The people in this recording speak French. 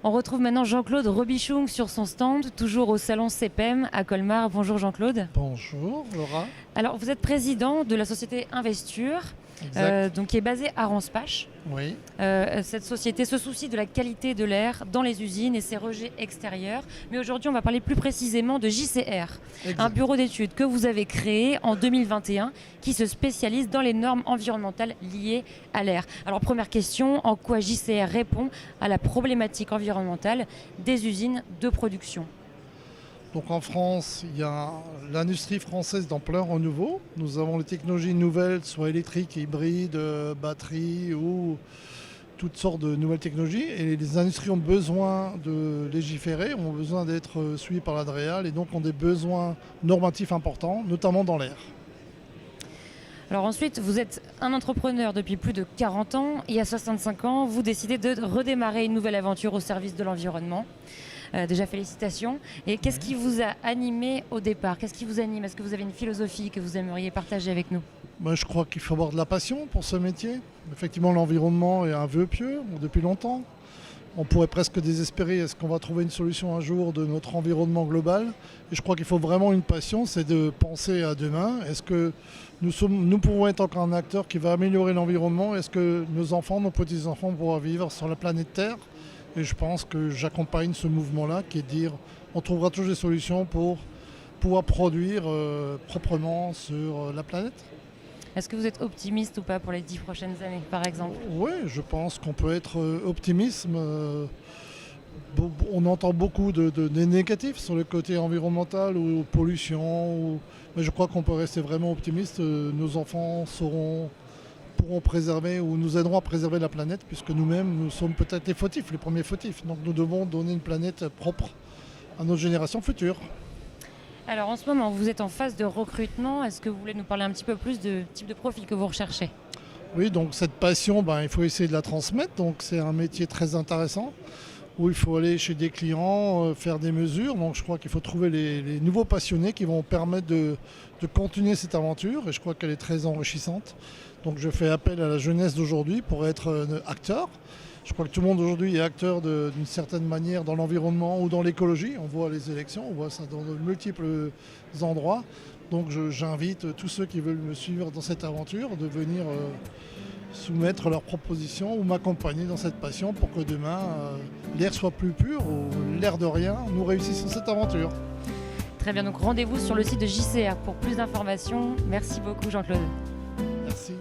On retrouve maintenant Jean-Claude Robichung sur son stand, toujours au salon CPEM à Colmar. Bonjour Jean-Claude. Bonjour Laura. Alors vous êtes président de la société Investure, donc qui est basée à Ranspach. Oui. Cette société se soucie de la qualité de l'air dans les usines et ses rejets extérieurs. Mais aujourd'hui, on va parler plus précisément de JCR, un bureau d'études que vous avez créé en 2021 qui se spécialise dans les normes environnementales liées à l'air. Alors première question, en quoi JCR répond à la problématique environnementale des usines de production ? Donc en France, il y a l'industrie française dans plein renouveau. Nous avons les technologies nouvelles, soit électriques, hybrides, batteries ou toutes sortes de nouvelles technologies. Et les industries ont besoin de légiférer, ont besoin d'être suivies par la DREAL et donc ont des besoins normatifs importants, notamment dans l'air. Alors ensuite, vous êtes un entrepreneur depuis plus de 40 ans et à 65 ans, vous décidez de redémarrer une nouvelle aventure au service de l'environnement. Déjà félicitations. Et qu'est-ce qui vous a animé au départ ? Qu'est-ce qui vous anime ? Est-ce que vous avez une philosophie que vous aimeriez partager avec nous ? Moi, je crois qu'il faut avoir de la passion pour ce métier. Effectivement, l'environnement est un vœu pieux depuis longtemps. On pourrait presque désespérer, est-ce qu'on va trouver une solution un jour de notre environnement global ? Et je crois qu'il faut vraiment une passion, c'est de penser à demain. Est-ce que nous pouvons être encore un acteur qui va améliorer l'environnement ? Est-ce que nos enfants, nos petits-enfants pourront vivre sur la planète Terre ? Et je pense que j'accompagne ce mouvement-là qui est de dire on trouvera toujours des solutions pour pouvoir produire proprement sur la planète. Est-ce que vous êtes optimiste ou pas pour les 10 prochaines années, par exemple ? Oui, je pense qu'on peut être optimiste. On entend beaucoup de négatifs sur le côté environnemental ou pollution. Mais je crois qu'on peut rester vraiment optimiste. Nos enfants pourront préserver ou nous aideront à préserver la planète puisque nous-mêmes, nous sommes peut-être les premiers fautifs. Donc nous devons donner une planète propre à nos générations futures. Alors en ce moment, vous êtes en phase de recrutement. Est-ce que vous voulez nous parler un petit peu plus du type de profil que vous recherchez ? Oui, donc cette passion, il faut essayer de la transmettre. Donc c'est un métier très intéressant où il faut aller chez des clients, faire des mesures. Donc je crois qu'il faut trouver les nouveaux passionnés qui vont permettre de continuer cette aventure. Et je crois qu'elle est très enrichissante. Donc je fais appel à la jeunesse d'aujourd'hui pour être acteur. Je crois que tout le monde aujourd'hui est acteur d'une certaine manière dans l'environnement ou dans l'écologie. On voit les élections, on voit ça dans de multiples endroits. Donc j'invite tous ceux qui veulent me suivre dans cette aventure de venir soumettre leurs propositions ou m'accompagner dans cette passion pour que demain l'air soit plus pur ou l'air de rien, nous réussissons cette aventure. Très bien, donc rendez-vous sur le site de JCR pour plus d'informations. Merci beaucoup Jean-Claude. Merci.